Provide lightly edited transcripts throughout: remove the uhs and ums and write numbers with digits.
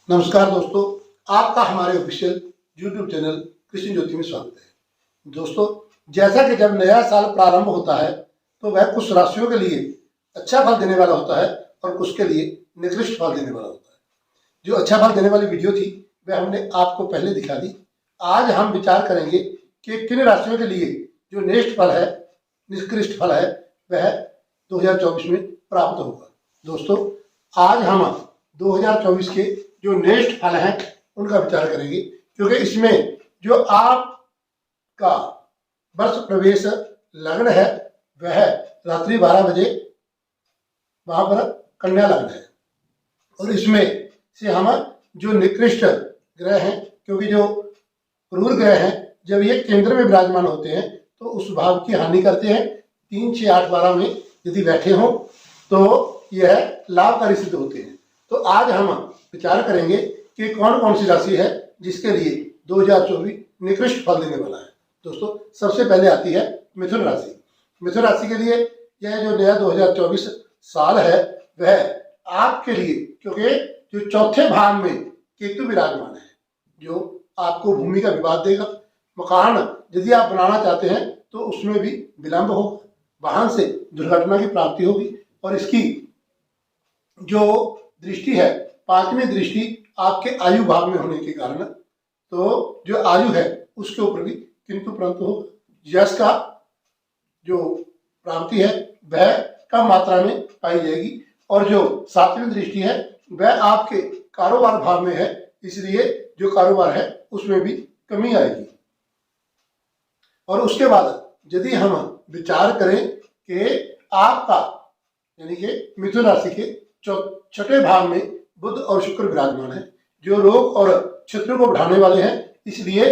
नमस्कार दोस्तों, आपका हमारे ऑफिशियल यूट्यूब चैनल कृष्ण ज्योति में स्वागत है। दोस्तों, जैसा कि जब नया साल प्रारंभ होता है तो वह कुछ राशियों के लिए अच्छा फल देने वाला होता है और कुछ के लिए निकृष्ट फल देने वाला होता है। जो अच्छा फल देने वाली वीडियो थी वह हमने आपको पहले दिखा दी। आज हम विचार करेंगे कि किन राशियों के लिए जो नेक्स्ट फल है, निकृष्ट फल है, वह 2024 में प्राप्त होगा। दोस्तों, आज हम 2024 के जो नेक्स्ट फल हैं उनका विचार करेंगे, क्योंकि इसमें जो आपका वर्ष प्रवेश लग्न है वह रात्रि 12 बजे वहां पर कन्या लग्न है, और इसमें से हम जो निकृष्ट ग्रह हैं, क्योंकि जो क्रूर ग्रह हैं जब ये केंद्र में विराजमान होते हैं तो उस भाव की हानि करते हैं। 3, 6, 8, 12 में यदि बैठे हों तो यह लाभकारी सिद्ध होते हैं। तो आज हम विचार करेंगे कि कौन कौन सी राशि है जिसके लिए 2024 निकृष्ट फल देने वाला है। दोस्तों, सबसे पहले आती है मिथुन राशि। मिथुन राशि के लिए यह जो नया 2024 साल है वह आपके लिए, क्योंकि जो चौथे भाव में केतु विराजमान है जो आपको भूमि का विवाद देगा। मकान यदि आप बनाना चाहते हैं तो उसमें भी विलंब होगा, वाहन से दुर्घटना की प्राप्ति होगी, और इसकी जो दृष्टि है, 5वीं दृष्टि आपके आयु भाव में होने के कारण तो जो आयु है उसके ऊपर भी किंतु परंतु होगा। यश का जो प्राप्ति है वह कम मात्रा में पाई जाएगी, और जो 7वीं दृष्टि है वह आपके कारोबार भाव में है, इसलिए जो कारोबार है उसमें भी कमी आएगी। और उसके बाद यदि हम विचार करें कि आपका यानी कि मिथुन राशि के छठे भाव में बुध और शुक्र विराजमान है जो रोग और शत्रु को बढ़ाने वाले हैं, इसलिए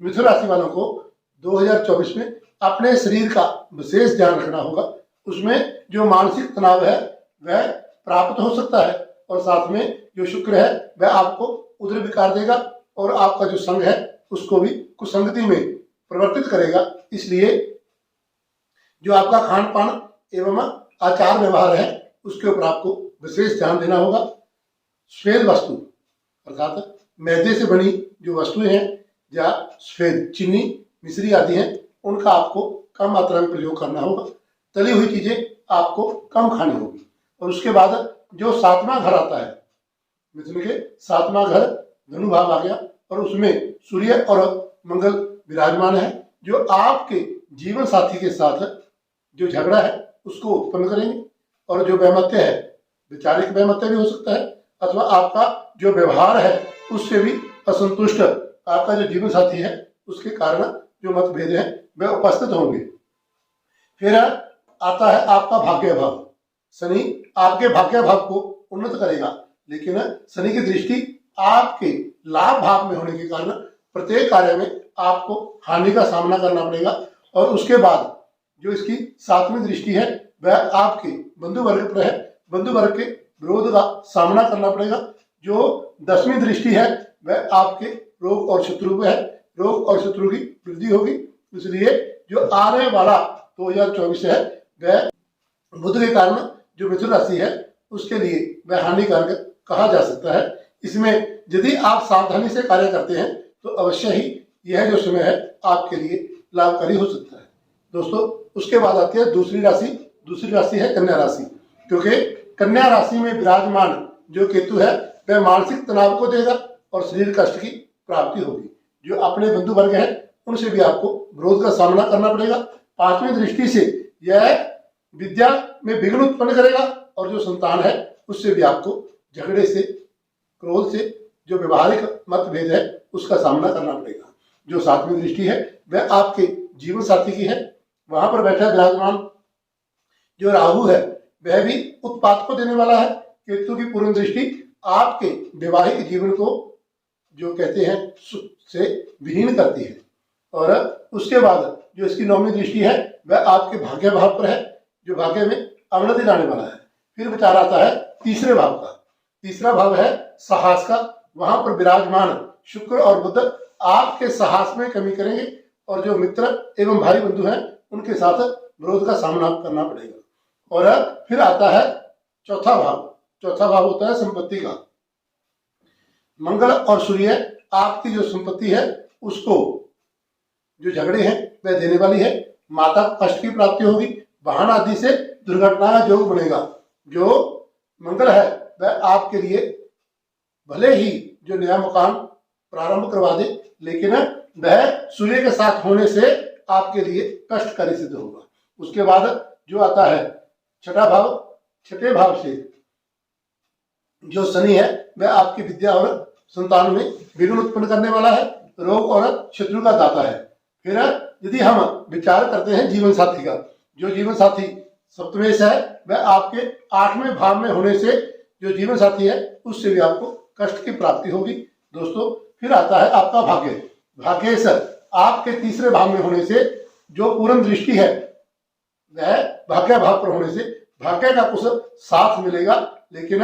मिथुन राशि वालों को 2024 में अपने शरीर का विशेष ध्यान रखना होगा। उसमें जो मानसिक तनाव है वह प्राप्त हो सकता है, और साथ में जो शुक्र है वह आपको उदर विकार देगा और आपका जो संग है उसको भी कुसंगति में परिवर्तित करेगा। इसलिए जो आपका खान पान एवं आचार व्यवहार है उसके ऊपर आपको विशेष ध्यान देना होगा। श्वेत वस्तु अर्थात मैदे से बनी जो वस्तुएं हैं या श्वेत चीनी मिश्री आदि हैं उनका आपको कम मात्रा में प्रयोग करना होगा। तली हुई चीजें आपको कम खानी होगी। और उसके बाद जो 7वां घर आता है, मिथुन के 7वां घर धनु भाव आ गया, और उसमें सूर्य और मंगल विराजमान है जो आपके जीवन साथी के साथ जो झगड़ा है उसको उत्पन्न करेंगे, और जो वैमत्य है, वैचारिक वैमत्य भी हो सकता है, अथवा आपका जो व्यवहार है उससे भी असंतुष्ट आपका जो जीवन साथी है उसके कारण जो मतभेद है वह उपस्थित होंगे। फिर आता है आपका भाग्य भाव। शनि आपके भाग्य भाव को उन्नत करेगा, लेकिन शनि की दृष्टि आपके लाभ भाव में होने के कारण प्रत्येक कार्य में आपको हानि का सामना करना पड़ेगा। और उसके बाद जो इसकी 7वीं दृष्टि है वह आपके बंधु वर्ग पर है, बंधु वर्ग के विरोध का सामना करना पड़ेगा। जो 10वीं दृष्टि है वह आपके रोग और शत्रु पे है, रोग और शत्रु की वृद्धि होगी। इसलिए जो आने वाला 2024 है वह बुध के कारण जो मिथुन राशि है उसके लिए वह हानिकारक कहा जा सकता है। इसमें यदि आप सावधानी से कार्य करते हैं तो अवश्य ही यह जो समय है आपके लिए लाभकारी हो सकता है। दोस्तों, उसके बाद आती है दूसरी राशि। दूसरी राशि है कन्या राशि, क्योंकि कन्या राशि में विराजमान जो केतु है वह मानसिक तनाव को देगा और शरीर कष्ट की प्राप्ति होगी। जो अपने बंधु वर्ग हैं उनसे भी आपको विरोध का सामना करना पड़ेगा। 5वीं दृष्टि से यह विद्या में विघ्न उत्पन्न करेगा, और जो संतान है उससे भी आपको झगड़े से, क्रोध से, जो व्यवहारिक मतभेद है उसका सामना करना पड़ेगा। जो 7वीं दृष्टि है वह आपके जीवन साथी की है, वहां पर बैठा विराजमान जो राहु है वह भी उत्पात को देने वाला है। केतु की पूर्ण दृष्टि आपके वैवाहिक जीवन को जो कहते हैं सुख से विहीन करती है। और उसके बाद जो इसकी 9वीं दृष्टि है वह आपके भाग्य भाव पर है जो भाग्य में अवनति लाने वाला है। फिर विचार आता है तीसरे भाव का। तीसरा भाव है साहस का। वहां पर विराजमान शुक्र और बुध आपके साहस में कमी करेंगे, और जो मित्र एवं भाई बंधु हैं उनके साथ विरोध का सामना करना पड़ेगा। और फिर आता है चौथा भाव। चौथा भाव होता है संपत्ति का। मंगल और सूर्य आपकी जो संपत्ति है उसको जो झगड़े हैं वह देने वाली है। माता को कष्ट की प्राप्ति होगी, वाहन आदि से दुर्घटना का योग बनेगा। जो मंगल है वह आपके लिए भले ही जो नया मकान प्रारंभ करवा दे, लेकिन वह सूर्य के साथ होने से आपके लिए कष्टकारी सिद्ध होगा। उसके बाद जो आता है छठा भाव, छठे भाव से जो शनि है वह आपकी विद्या और संतान में विघ्न उत्पन्न करने वाला है, रोग और शत्रु का दाता है। फिर यदि हम विचार करते हैं जीवन साथी का, जो जीवन साथी सप्तमेश है वह आपके 8वें भाव में होने से जो जीवन साथी है उससे भी आपको कष्ट की प्राप्ति होगी। दोस्तों फिर आता है आपका भाग्य। भाग्येश आपके 3रे भाव में होने से जो पूर्ण दृष्टि है वह भाग्य भाव पर होने से भाग्य का कुछ साथ मिलेगा, लेकिन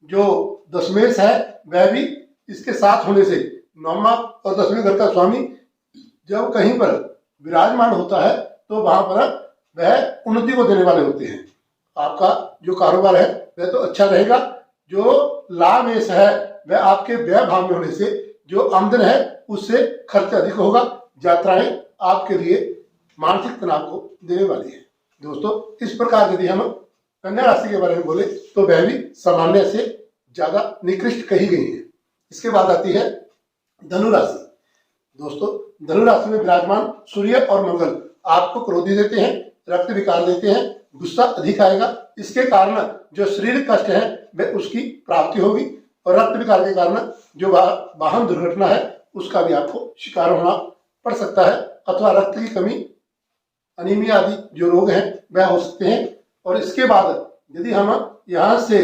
जो दशमेश है वह भी इसके साथ होने से 9वां और 10वें घर का स्वामी जब कहीं पर विराजमान होता है तो वहां पर वह उन्नति को देने वाले होते हैं। आपका जो कारोबार है वह तो अच्छा रहेगा। जो लाभेश है वह आपके व्यय भाव में होने से जो आमदन है उससे खर्च अधिक होगा। यात्राएं आपके लिए मानसिक तनाव को देने वाली है। दोस्तों इस प्रकार यदि हम कन्या राशि के बारे में बोले तो वह भी सामान्य से ज्यादा निकृष्ट कही गई है। इसके बाद आती है धनु राशि। दोस्तों धनु राशि में विराजमान सूर्य और मंगल आपको क्रोधी देते हैं, रक्त विकार देते हैं, गुस्सा अधिक आएगा। इसके कारण जो शारीरिक कष्ट है वह उसकी प्राप्ति होगी और रक्त विकार के कारण जो वाहन दुर्घटना है उसका भी आपको शिकार होना पड़ सकता है, अथवा रक्त की कमी, अनीमिया आदि जो रोग हैं वह हो सकते हैं। और इसके बाद यदि हम यहाँ से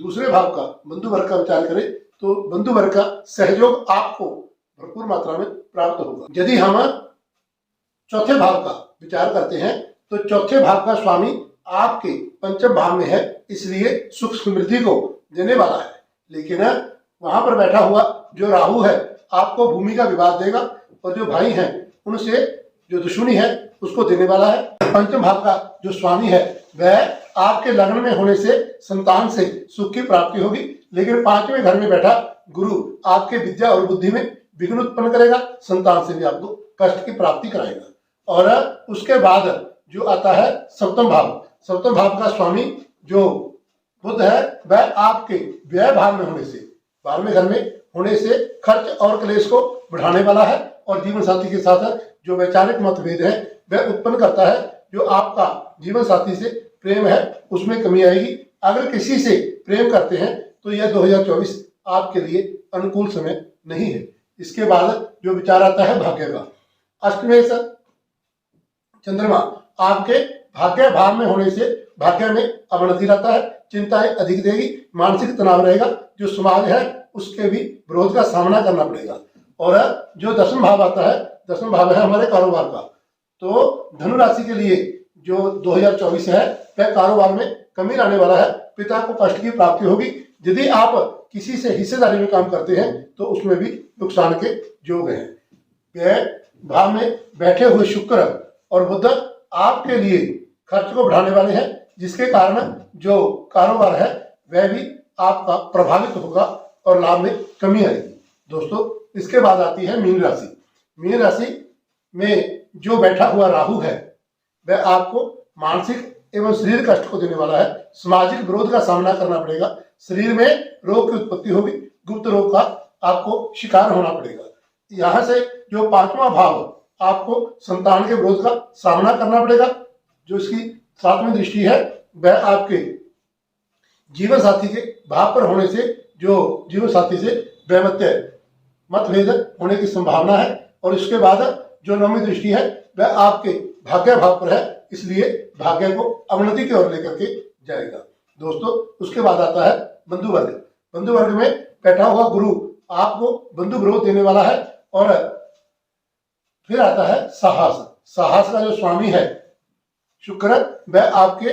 दूसरे भाव का बंधु वर्ग का विचार करें तो बंधु वर्ग का सहयोग आपको भरपूर मात्रा में प्राप्त होगा। यदि हम चौथे भाव का विचार करते हैं तो चौथे भाव का स्वामी आपके 5वें भाव में है, इसलिए सुख समृद्धि को देने वाला है। लेकिन वहां पर बैठा हुआ जो राहु है आपको भूमि का विवाद देगा और जो भाई हैं उनसे जो दुश्मनी है उसको देने वाला है। 5वें भाव का जो स्वामी है वह आपके लग्न में होने से संतान से सुख की प्राप्ति होगी, लेकिन 5वें घर में बैठा गुरु आपके विद्या और बुद्धि में विघ्न उत्पन्न करेगा, संतान से भी आपको कष्ट की प्राप्ति कराएगा। और उसके बाद जो आता है 7वां भाव। 7वें भाव का स्वामी जो बुध है वह आपके व्यय भाव में होने से 12वें घर में होने से खर्च और क्लेश को बढ़ाने वाला है और जीवन साथी के साथ जो वैचारिक मतभेद है वह उत्पन्न करता है। जो आपका जीवन साथी से प्रेम है उसमें कमी आएगी। अगर किसी से प्रेम करते हैं तो यह 2024 आपके लिए अनुकूल समय नहीं है। इसके बाद जो विचार आता है भाग्य का। अष्टमेश चंद्रमा आपके भाग्य भाव में होने से भाग्य में अवनति रहता है, चिंताएं अधिक देगी, मानसिक तनाव रहेगा। जो समाज है उसके भी विरोध का सामना करना पड़ेगा। और जो 10वां भाव आता है, 10वां भाव है हमारे कारोबार का। तो धनु राशि के लिए जो 2024 है वह कारोबार में कमी लाने वाला है। पिता को कष्ट की प्राप्ति होगी। यदि आप किसी से हिस्सेदारी में काम करते हैं तो उसमें भी नुकसान के योग हैं। व्यय भाव में बैठे हुए शुक्र और बुध आपके लिए खर्च को बढ़ाने वाले हैं, जिसके कारण जो कारोबार है वह भी आपका प्रभावित होगा और लाभ में कमी आएगी। दोस्तों इसके बाद आती है मीन राशि। मीन राशि में जो बैठा हुआ राहु है वह आपको मानसिक एवं शरीर कष्ट को देने वाला है। सामाजिक विरोध का सामना करना पड़ेगा। शरीर में रोग की उत्पत्ति होगी, गुप्त रोग का आपको शिकार होना पड़ेगा। यहाँ से जो 5वां भाव आपको संतान के विरोध का सामना करना पड़ेगा। जो इसकी 7वीं दृष्टि है वह आपके जीवन साथी के भाव पर होने से जो जीवन साथी से वैमत्य मतभेद होने की संभावना है। और इसके बाद जो 9वीं दृष्टि है वह आपके भाग्य भाव पर है, इसलिए भाग्य को अवनति की ओर लेकर के जाएगा। दोस्तों उसके बाद आता है बंधु वर्ग। बंधु वर्ग में बैठा हुआ गुरु आपको बंधु विरोध देने वाला है। और फिर आता है साहस। साहस का जो स्वामी है शुक्र वह आपके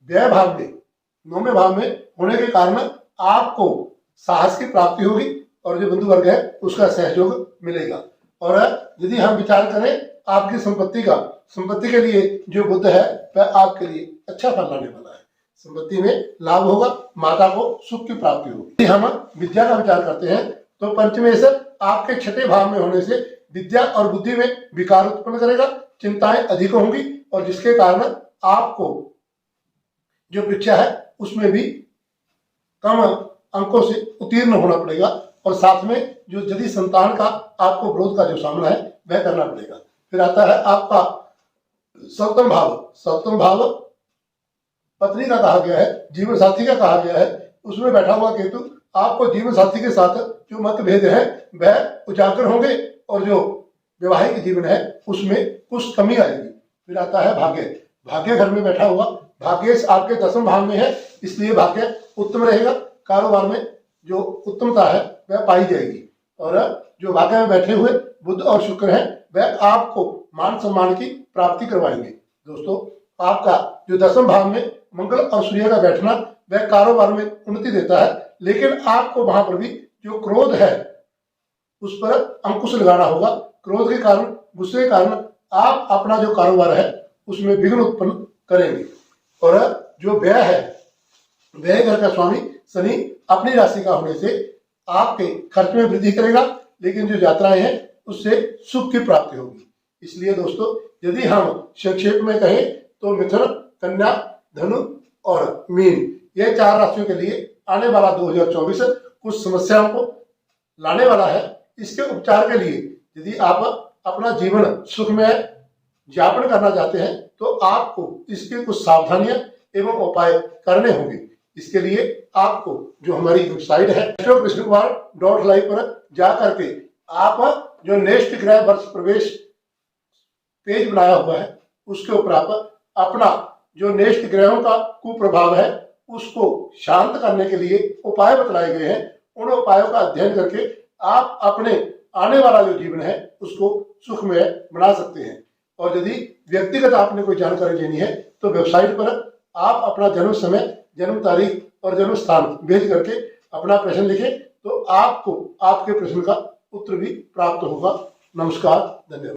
व्यय भाव में 9वें भाव में होने के कारण आपको साहस की प्राप्ति होगी और जो बंधु वर्ग है उसका सहयोग मिलेगा। और यदि हम विचार करें आपकी संपत्ति का, संपत्ति के लिए जो बुध है वह आपके लिए अच्छा फल लाने वाला है। संपत्ति में लाभ होगा, माता को सुख की प्राप्ति होगी। यदि हम विद्या का विचार करते हैं तो पंचमेश्वर आपके छठे भाव में होने से विद्या और बुद्धि में विकार उत्पन्न करेगा, चिंताएं अधिक होंगी और जिसके कारण आपको जो परीक्षा है उसमें भी कम अंकों से उत्तीर्ण होना पड़ेगा और साथ में जो यदि संतान का आपको विरोध का जो सामना है वह करना पड़ेगा। फिर आता है आपका सप्तम भाव। सप्तम भाव पत्नी का कहा गया है, जीवन साथी का कहा गया है। उसमें बैठा हुआ केतु आपको जीवन साथी के साथ जो मतभेद है वह उजागर होंगे और जो वैवाहिक जीवन है उसमें कुछ कमी आएगी। फिर आता है भाग्य। भाग्य घर में बैठा हुआ, भाग्य आपके 10वें भाव में है, इसलिए भाग्य उत्तम रहेगा। कारोबार में जो उत्तमता है वह पाई जाएगी और जो भाग्य में बैठे हुए बुध और शुक्र है वह आपको मान सम्मान की प्राप्ति करवाएंगे। दोस्तों, आपका जो 10वें भाव में मंगल और सूर्य का बैठना वह कारोबार में उन्नति देता है, लेकिन आपको वहां पर भी जो क्रोध है उस पर अंकुश लगाना होगा। क्रोध के कारण, गुस्से के कारण आप अपना जो कारोबार है उसमें विघ्न उत्पन्न करेंगे। और जो व्यय है, व्यय घर का स्वामी शनि अपनी राशि का होने से आपके खर्च में वृद्धि करेगा, लेकिन जो यात्राएं हैं उससे सुख की प्राप्ति होगी। इसलिए दोस्तों, यदि हम संक्षेप में कहें तो मिथुन, कन्या, धनु और मीन, ये 4 राशियों के लिए आने वाला 2024 कुछ समस्याओं को लाने वाला है। इसके उपचार के लिए यदि आप अपना जीवन सुखमय यापन करना चाहते हैं तो आपको इसके कुछ सावधानियां एवं उपाय करने होंगे। इसके लिए आपको जो हमारी वेबसाइट है कृष्णकुमार.live पर जा करके आप जो नेक्स्ट ग्रह वर्ष प्रवेश पेज बनाया हुआ है उसके ऊपर आप अपना जो नेक्स्ट ग्रहों का कुप्रभाव है उसको शांत करने के लिए उपाय बतलाए गए हैं। उन उपायों का अध्ययन करके आप अपने आने वाला जो जीवन है उसको सुखमय बना सकते हैं। और यदि व्यक्तिगत आपने कोई जानकारी लेनी है तो वेबसाइट पर आप अपना जन्म समय, जन्म तारीख और जन्म स्थान भेज करके अपना प्रश्न लिखें तो आपको आपके प्रश्न का उत्तर भी प्राप्त होगा। नमस्कार, धन्यवाद।